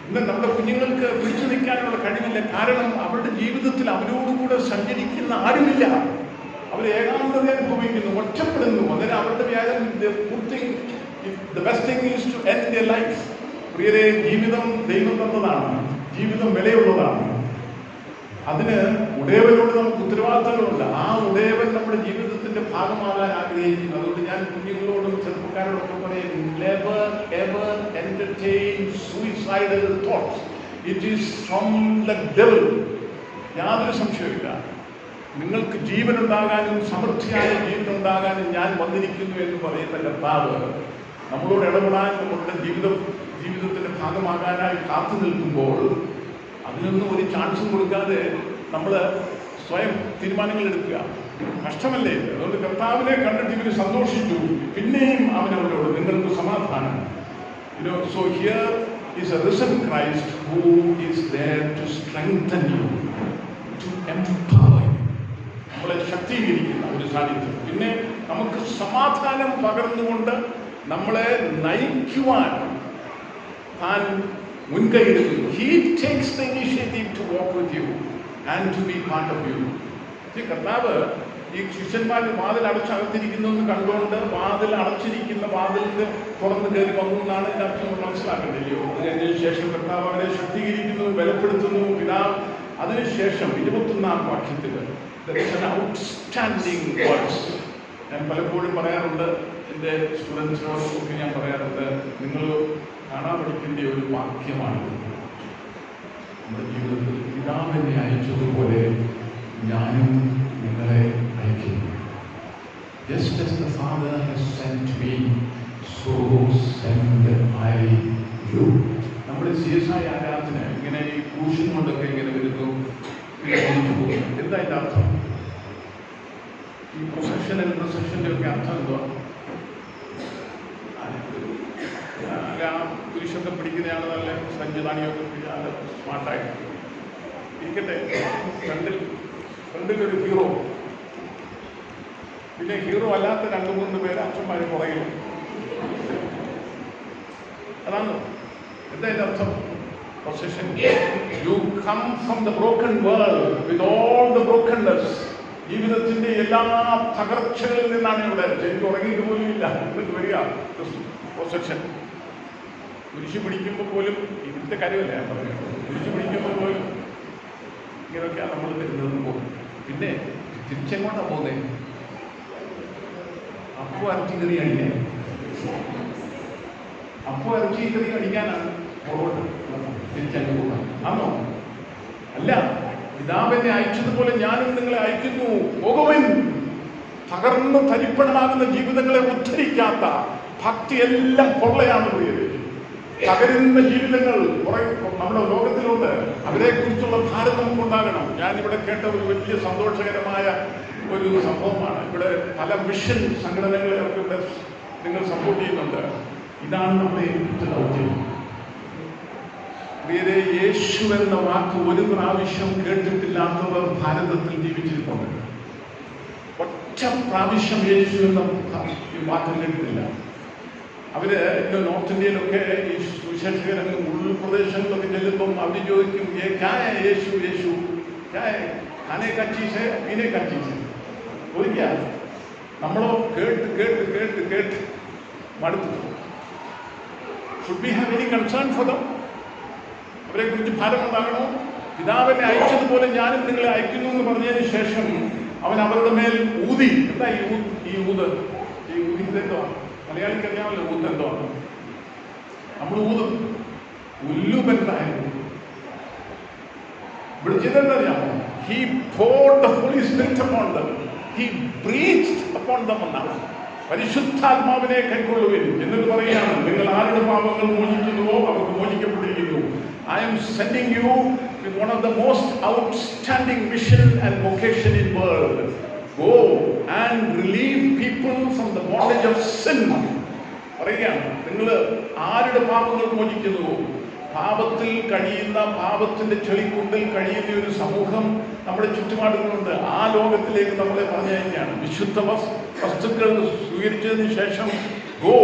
ഇന്ന് നമ്മുടെ കുഞ്ഞുങ്ങൾക്ക് പിടിച്ചു നിൽക്കാനുള്ള കഴിവില്ല. കാരണം അവരുടെ ജീവിതത്തിൽ അവരോടുകൂടെ സഞ്ചരിക്കുന്ന ആരുമില്ല. അവർ ഏകാന്തത അനുഭവിക്കുന്നു, ഒറ്റപ്പെടുന്നു. അന്നേരം അവരുടെ വ്യാജം the best thing is to end their life. പ്രിയരെ, ജീവിതം ദൈവം തന്നതാണ്, ജീവിതം വിലയുള്ളതാണ്. അതിന് ഉടയവനോട് നമുക്ക് ഉത്തരവാദിത്തങ്ങളുണ്ട്. ആ ഉടയവൻ നമ്മുടെ ജീവിതത്തിന്റെ ഭാഗമാകാൻ ആഗ്രഹിക്കുന്നു. അതുകൊണ്ട് ഞാൻ കുഞ്ഞുങ്ങളോടും ചെറുപ്പക്കാരോടൊക്കെ പറയും, never ever entertain suicidal thoughts. It is from the devil. യാതൊരു സംശയമില്ല. നിങ്ങൾക്ക് ജീവനുണ്ടാകാനും സമൃദ്ധിയായ ജീവനുണ്ടാകാനും ഞാൻ വന്നിരിക്കുന്നു എന്ന് പറയുന്ന കർത്താവ് നമ്മളോട് ഇടപെടാൻ, നമ്മളുടെ ജീവിതത്തിന്റെ ഭാഗമാകാനായി കാത്തു നിൽക്കുമ്പോൾ അതിനൊന്നും ഒരു ചാൻസും കൊടുക്കാതെ നമ്മൾ സ്വയം തീരുമാനങ്ങൾ എടുക്കുക കഷ്ടമല്ലേ? അതുകൊണ്ട് കർത്താവിനെ കണ്ടിട്ട് ഇവർ സന്തോഷിച്ചു. പിന്നെയും അവനവരോട്, നിങ്ങൾക്ക് സമാധാനം. So here is a risen Christ who is there to strengthen you, to empower you. നമ്മളെ ശക്തീകരിക്കുന്ന ഒരു സാന്നിധ്യം. പിന്നെ നമുക്ക് സമാധാനം പകർന്നുകൊണ്ട് നമ്മളെ നയിക്കുവാൻ താൻ മുൻകൈയെടുക്കുന്നു. He takes the initiative to walk with you and to be part of you. കർത്താവ് ഈ ശിഷ്യന്മാർ വാതിൽ അടച്ചകത്തിരിക്കുന്നു എന്ന് കണ്ടുകൊണ്ട് വാതിൽ അടച്ചിരിക്കുന്ന വാതിലിന് തുറന്ന് കയറി വന്നു എന്നാണ് ഇതിനർത്ഥം മനസ്സിലാക്കേണ്ടല്ലോ. അതിന് ശേഷം കർത്താവ് അവരെ ശക്തീകരിക്കുന്നു, ബലപ്പെടുത്തുന്നു. പിതാവ് അതിനുശേഷം 21ാം വാക്യത്തിൽ ഔട്ട്സ്റ്റാൻഡിങ് വേർഡ്സ്. ഞാൻ പലപ്പോഴും പറയാറുണ്ട്, എൻ്റെ സ്റ്റുഡൻസിനോടൊക്കെ ഞാൻ പറയാറുണ്ട്, നിങ്ങൾ കാണാൻ പഠിക്കേണ്ട ഒരു വാക്യമാണ് നമ്മുടെ ജീവിതത്തിൽ. പിതാവിനെ അയച്ചതുപോലെ ഞാനും നിങ്ങളെ അയക്കുന്നു. Just as the Father has sent me, so send I you. നമ്മുടെ CSI ആരാധന ഇങ്ങനെ ഈ ക്രൂശൻ കൊണ്ടൊക്കെ ഇങ്ങനെ വരുന്നു, എന്താ അതിൻ്റെ അർത്ഥം? ഈ പ്രൊസഷൻ ആൻഡ് പ്രൊസഷൻ്റെ ഒക്കെ അർത്ഥം എന്തുവാ? പുരുഷൊക്കെ പിടിക്കുന്നതാണ് നല്ല സഞ്ജിതാണിയൊക്കെ നല്ല സ്മാർട്ടായിട്ട് ഇരിക്കട്ടെ. ഫ്രണ്ടിലൊരു ഹീറോ, പിന്നെ ഹീറോ അല്ലാത്ത 2-3 പേര് അച്ഛന്മാർ പുറകിൽ. അതാണ് എന്താ ഇതിൻ്റെ അർത്ഥം? Position. You come from the broken world with all the brokenness. ജീവിതത്തിന്റെ എല്ലാ തകർച്ചകളിൽ നിന്നാണ് ഇവിടെ. എനിക്ക് ഉറങ്ങിയിട്ട് പോലും ഇല്ല എന്നിട്ട് വരിക പൊസിഷൻ. കുരിശ് പിടിക്കുമ്പോൾ പോലും ഇവിടുത്തെ കാര്യമല്ല ഞാൻ പറയുന്നത്. കുരിശ് പിടിക്കുമ്പോൾ പോലും ഇങ്ങനെയൊക്കെയാണ് നമ്മൾ വരുന്നതെന്ന് പോകും. പിന്നെ തിരിച്ചെങ്ങോട്ടാണ് പോകുന്നത്? അപ്പോൾ ഇറച്ചിക്കറി അടിക്കാൻ, അപ്പോൾ ഇറച്ചിക്കറി അടിക്കാനാണ് പുറകോട്ട് തിരിച്ചങ്ങ് പോകാൻ ആണോ? അല്ല, പിതാവിനെ അയച്ചതുപോലെ ഞാനും നിങ്ങളെ അയക്കുന്നു. പോകുവിൻ. തകർന്ന് തരിപ്പണമാകുന്ന ജീവിതങ്ങളെ ഉദ്ധരിക്കാത്ത ഭക്തിയെല്ലാം പൊള്ളയാണ് പ്രിയരെ. തകരുന്ന ജീവിതങ്ങൾ കുറെ നമ്മുടെ ലോകത്തിലുണ്ട്. അവരെ കുറിച്ചുള്ള ഭാരം നമുക്കുണ്ടാകണം. ഞാനിവിടെ കേട്ട ഒരു വലിയ സന്തോഷകരമായ ഒരു സംഭവമാണ്. ഇവിടെ പല മിഷൻ സംഘടനകളെയൊക്കെ ഇവിടെ നിങ്ങൾ സപ്പോർട്ട് ചെയ്യുന്നുണ്ട്. ഇതാണ് നമ്മുടെ ഏറ്റവും ദൗത്യം. പ്രിയരെ, യേശു എന്ന വാക്ക് ഒരു പ്രാവശ്യം കേട്ടിട്ടില്ലാത്തവർ ഭാരതത്തിൽ ജീവിച്ചിരിപ്പുണ്ട്. ഒറ്റ പ്രാവശ്യം യേശു എന്ന വാക്ക് കേട്ടിട്ടില്ല. അവര് നോർത്ത് ഇന്ത്യയിലൊക്കെ ഈ സുവിശേഷകരങ്ങൾ ഉൾപ്രദേശങ്ങളിലൊക്കെ ചെല്ലുമ്പം അവർ ചോദിക്കും, യേശു യേശു ആനെ കച്ചീസ് മീനെ കച്ചീസ് ചോദിക്കുക. നമ്മളോ കേട്ട് കേട്ട് കേട്ട് കേട്ട് മടുത്തു. Should be have any concern for them? അവരെ കുറിച്ച് ഭാരമുണ്ടാകണോ? പിതാവിനെ അയച്ചതുപോലെ ഞാനും നിങ്ങളെ അയക്കുന്നു എന്ന് പറഞ്ഞതിന് ശേഷം അവൻ അവരുടെ മേൽ ഊതി. എന്താ ഈ ഊത്? ഈ ഊതിന്റെ എന്തുവാണ്? മലയാളിക്ക് അറിയാമല്ലോ ഊത് എന്തുവാണ്. നമ്മൾ ഊതും ഉല്ലുബെന്തായിരുന്നു. ഇവിടെ ചെയ്തെന്തറിയാമോ? He poured the Holy Spirit upon them. He breathed upon them എന്നാണ്. പരിശുദ്ധാത്മാവിനെ കൈക്കൊള്ളുവിൻ എന്നിട്ട് പറയുകയാണ്, നിങ്ങൾ ആരുടെ പാപങ്ങൾ മോചിക്കുന്നുവോ അവർക്ക് മോചിക്കപ്പെട്ടിരിക്കുന്നു. I am sending you with one of the most outstanding mission and vocation in world. Go and relieve people from the bondage of sin. പറയുകയാണ്, നിങ്ങൾ ആരുടെ പാപങ്ങൾ മോചിക്കുന്നുവോ, പാപത്തിൽ കഴിയുന്ന, പാപത്തിന്റെ ചെളിക്കുണ്ടിൽ കഴിയുന്ന ഒരു സമൂഹം നമ്മുടെ ചുറ്റുപാടുകളുണ്ട്. ആ ലോകത്തിലേക്ക് നമ്മളെ പറഞ്ഞയക്കുകയാണ്. വിശുദ്ധ വസ്തുക്കൾ സ്വീകരിച്ചതിന് ശേഷം go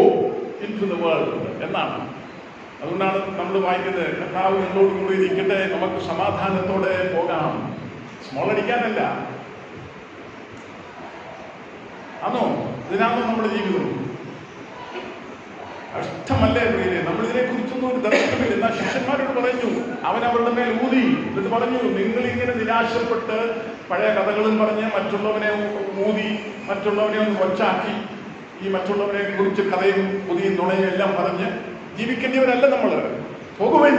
into the world എന്നാണ്. അതുകൊണ്ടാണ് നമ്മൾ വായിക്കുന്നത്, കർത്താവ് എന്നോടുകൂടി ഇരിക്കട്ടെ, നമുക്ക് സമാധാനത്തോടെ പോകാം. സ്മോളടിക്കാനല്ല. ആണോ? ഇതിനാണോ നമ്മുടെ ജീവിതം? കഷ്ടമല്ലേ പ്രിയരെ? നമ്മളിതിനെ കുറിച്ചൊന്നും ഒരു ദർശനമില്ല. എന്നാൽ ശിഷ്യന്മാരോട് പറഞ്ഞു, അവൻ അവരുടെ മേൽ ഊതി. എന്നിട്ട് പറഞ്ഞു, നിങ്ങളിങ്ങനെ നിരാശപ്പെട്ട് പഴയ കഥകളും പറഞ്ഞ് മറ്റുള്ളവനെ ഊതി, മറ്റുള്ളവനെ ഒന്ന് കൊച്ചാക്കി, ഈ മറ്റുള്ളവനെ കുറിച്ച് കഥയും പുതിയ നുണയും എല്ലാം പറഞ്ഞ് ജീവിക്കേണ്ടവരല്ല നമ്മൾ. പോകുവൻ.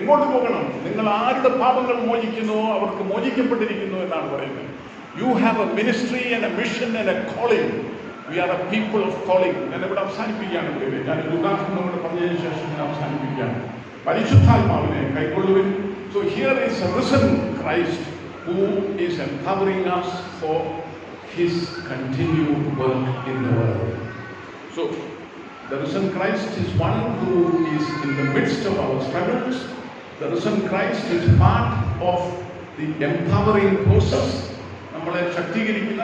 എങ്ങോട്ട് പോകണം? നിങ്ങൾ ആരുടെ പാപങ്ങൾ മോചിക്കുന്നുവോ അവർക്ക് മോചിക്കപ്പെട്ടിരിക്കുന്നു എന്നാണ് പറയുന്നത്. You have A ministry and A mission and A calling. We are a people of calling. ഞാൻ ഇവിടെ അവസാനിപ്പിക്കുകയാണ്. ഞാനൊരു ഉദാഹരണം കൂടെ പറഞ്ഞതിന് ശേഷം ഞാൻ അവസാനിപ്പിക്കുകയാണ്. പരിശുദ്ധാത്മാവിനെ കൈക്കൊള്ളുവിൻ. So here is a risen Christ who is empowering us for his continued work in the world. So the risen Christ is one who is in the midst of our struggles. The risen Christ is part of the empowering process. നമ്മളെ ശക്തീകരിക്കുന്ന,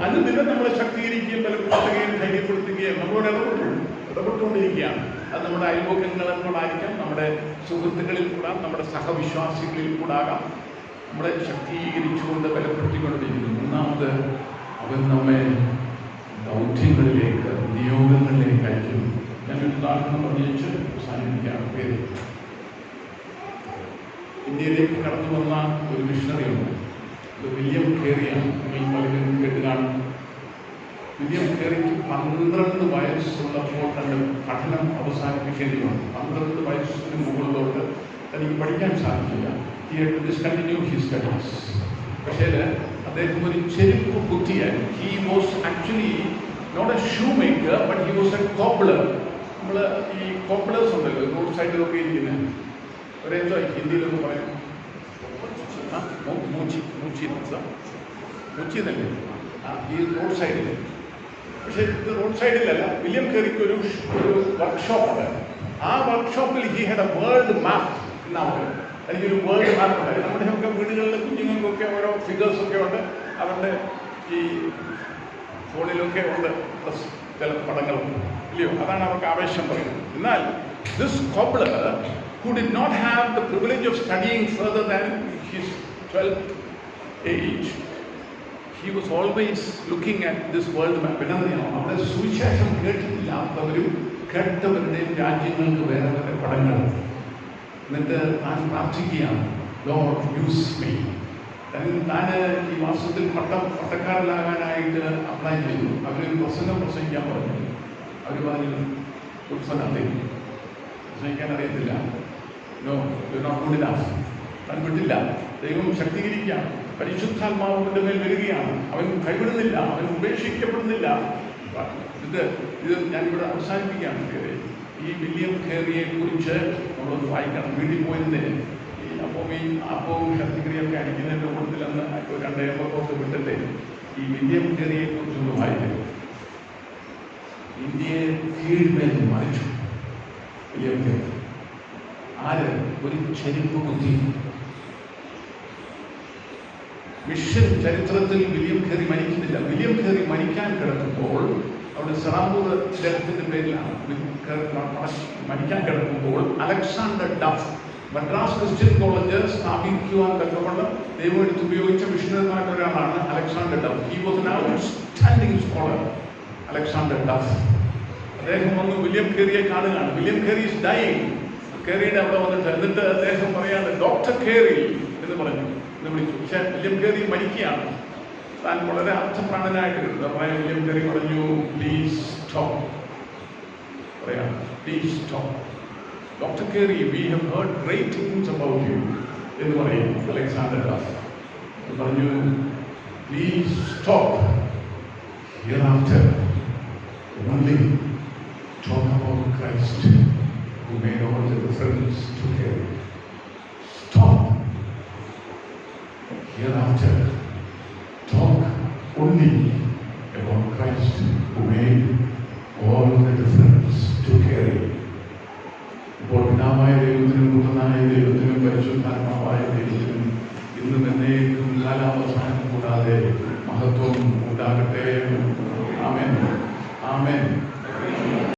അനുദിനം നമ്മളെ ശക്തീകരിക്കുകയും ബലപ്പെടുത്തുകയും ധൈര്യപ്പെടുത്തുകയും നമ്മളോട് ഇടപെട്ടുകൊണ്ടിരിക്കുകയാണ്. അത് നമ്മുടെ അയൽവക്കങ്ങളോടായിരിക്കാം, നമ്മുടെ സുഹൃത്തുക്കളിൽ കൂടാം, നമ്മുടെ സഹവിശ്വാസികളിൽ കൂടാകാം. നമ്മളെ ശക്തീകരിച്ചുകൊണ്ട് ബലപ്പെടുത്തിക്കൊണ്ടിരിക്കുന്നു. മൂന്നാമത്, അവൻ നമ്മെ ദൗത്യങ്ങളിലേക്ക്, നിയോഗങ്ങളിലേക്ക് അയക്കും. ഞാനൊരു ഉദാഹരണം പറഞ്ഞിട്ട് അവസാനിപ്പിക്കുകയാണ്. പേര് ഇന്ത്യയിലേക്ക് കടന്നു വന്ന ഒരു മിഷണറി ഉണ്ട്. വില്യം കേറിയാണ്. നിങ്ങൾ പലരും കേട്ട് കാണും. വില്യം കേറിക്ക് 12 വയസ്സുള്ളപ്പോൾ തൻ്റെ പഠനം അവസാനിപ്പിക്കേണ്ടി വന്നു. 12 വയസ്സിന് മുകളിലോട്ട് തനിക്ക് പഠിക്കാൻ സാധിക്കില്ല. He had to discontinue his studies. പക്ഷേ അദ്ദേഹം ഒരു ചെരുപ്പ് കുത്തിയാൽ, he was actually not a shoemaker but he was a cobbler. നമ്മൾ ഈ കോബ്ലേഴ്സ് ഉണ്ടല്ലോ റോഡ് സൈഡിലൊക്കെ ഇരിക്കുന്നത്, ഒരെന്തോ ഹിന്ദിയിലൊന്ന് പറയും, മൂച്ചിന്നല്ലേ ഈ റോഡ് സൈഡിൽ. പക്ഷേ ഇത് റോഡ് സൈഡിലല്ല. വില്യം കേറിക്ക് ഒരു വർക്ക്ഷോപ്പുണ്ട്. ആ വർക്ക്ഷോപ്പിൽ he had A world map എന്നാണ്. എനിക്കൊരു വേൾഡ് മാപ്പ് ഉണ്ടായി. നമ്മുടെയൊക്കെ വീടുകളിലെ കുഞ്ഞുങ്ങൾക്കൊക്കെ ഓരോ ഫിഗേഴ്സൊക്കെ ഉണ്ട്. അവരുടെ ഈ ഫോണിലൊക്കെ ഉണ്ട് ചില പടങ്ങളും, ഇല്ലയോ? അതാണ് അവർക്ക് ആവേശം പറയുന്നത്. എന്നാൽ this cobbler who did not have the privilege of studying further than his 12th age, he was always looking at this world map. എന്നറിയാമോ, അവിടെ സുവിശേഷം കേട്ടിട്ടില്ലാത്തവരും കേട്ടവരുടെയും രാജ്യങ്ങൾക്ക് വേറെ വേറെ പടങ്ങൾ. എന്നിട്ട് താൻ പ്രാർത്ഥിക്കുകയാണ്, ലോർഡ് യൂസ് മീ. താൻ ഈ മാസത്തിൽ പട്ടക്കാരനാകാനായിട്ട് അപ്ലൈ ചെയ്തു. അവരൊരു പ്രസംഗിക്കാൻ പറഞ്ഞു. അവർ പറഞ്ഞു, പ്രസംഗിക്കാൻ അറിയത്തില്ല, no you not good enough. അവൻ വിട്ടില്ല. ദൈവം ശക്തീകരിക്കുകയാണ്. പരിശുദ്ധാത്മാവിൻ്റെ മേൽ വരികയാണ്. അവൻ കൈവിടുന്നില്ല, അവൻ ഉപേക്ഷിക്കപ്പെടുന്നില്ല. ഇത് ഞാനിവിടെ അവസാനിപ്പിക്കുകയാണ്. ഈ വില്യം കേറിയെ കുറിച്ച് നമ്മളൊന്ന് വായിക്കണം. വീട്ടിൽ പോയിരുന്നേ ഈ അപ്പവും ശക്തിക്രിയൊക്കെ അടിക്കുന്നതിൻ്റെ കൂട്ടത്തിലന്ന് 2 എമ്പൊക്കെ വിട്ടിട്ട് ഈ വില്യം കേറിയെ കുറിച്ചൊന്ന് വായിക്കും. ഇന്ത്യയെ കീഴ്മേൽ മറിച്ചു വില്യം കേറി. ആര്? ഒരു ചെരുപ്പ് കുത്തി. മിഷൻ ചരിത്രത്തിൽ വില്യം കേറി മരിക്കുന്നില്ല. വില്യം കേറി മരിക്കാൻ കിടക്കുമ്പോൾ, അവിടെ സെറാമ്പൂർ അദ്ദേഹത്തിന്റെ പേരിലാണ് മരിക്കാൻ കിടക്കുമ്പോൾ, Alexander duff Madras Christian college സ്ഥാപിക്കുവാൻ തക്കവണ്ണം ദൈവം എടുത്ത് ഉപയോഗിച്ച മിഷണറിമാരുടെ ഒരാളാണ് Alexander duff. He was an outstanding scholar, Alexander duff. അദ്ദേഹം വന്ന് വില്യം കേറിയെ കാണുകയാണ്. വില്യം കേറി ഈസ് ഡൈയിങ്. കേറിയുടെ അവിടെ വന്നിട്ട് എന്നിട്ട് അദ്ദേഹം പറയാണ്, ഡോക്ടർ കേറി എന്ന് പറഞ്ഞു, എന്ന് വിളിച്ചു. പക്ഷെ വില്യം കേറി മരിക്കുകയാണ്. താൻ വളരെ അർത്ഥപ്രാണനായിട്ട് പറയാൻ വില്യം കേറി പറഞ്ഞു, പ്ലീസ് സ്റ്റോപ്പ്. പറയാം, പ്ലീസ് സ്റ്റോപ്പ്. ഡോക്ടർ കേറി, we have heard great things about you എന്ന് പറയും അലക്സാണ്ടർ ഡഫ്. പറഞ്ഞു, please stop. Hereafter, only talk about Christ, who made all the difference to him. Stop. Hereafter, talk only about Christ, who made all the difference to carry. ഇപ്പോൾ പിതാവായ ദൈവത്തിനും പുത്രനായ ദൈവത്തിനും പരിശുദ്ധാത്മാവായ ദൈവത്തിനും ഇന്നും എന്നേക്കും കാലാവസാനം കൂടാതെ മഹത്വം ഉണ്ടാകട്ടെ. ആമേൻ, ആമേൻ.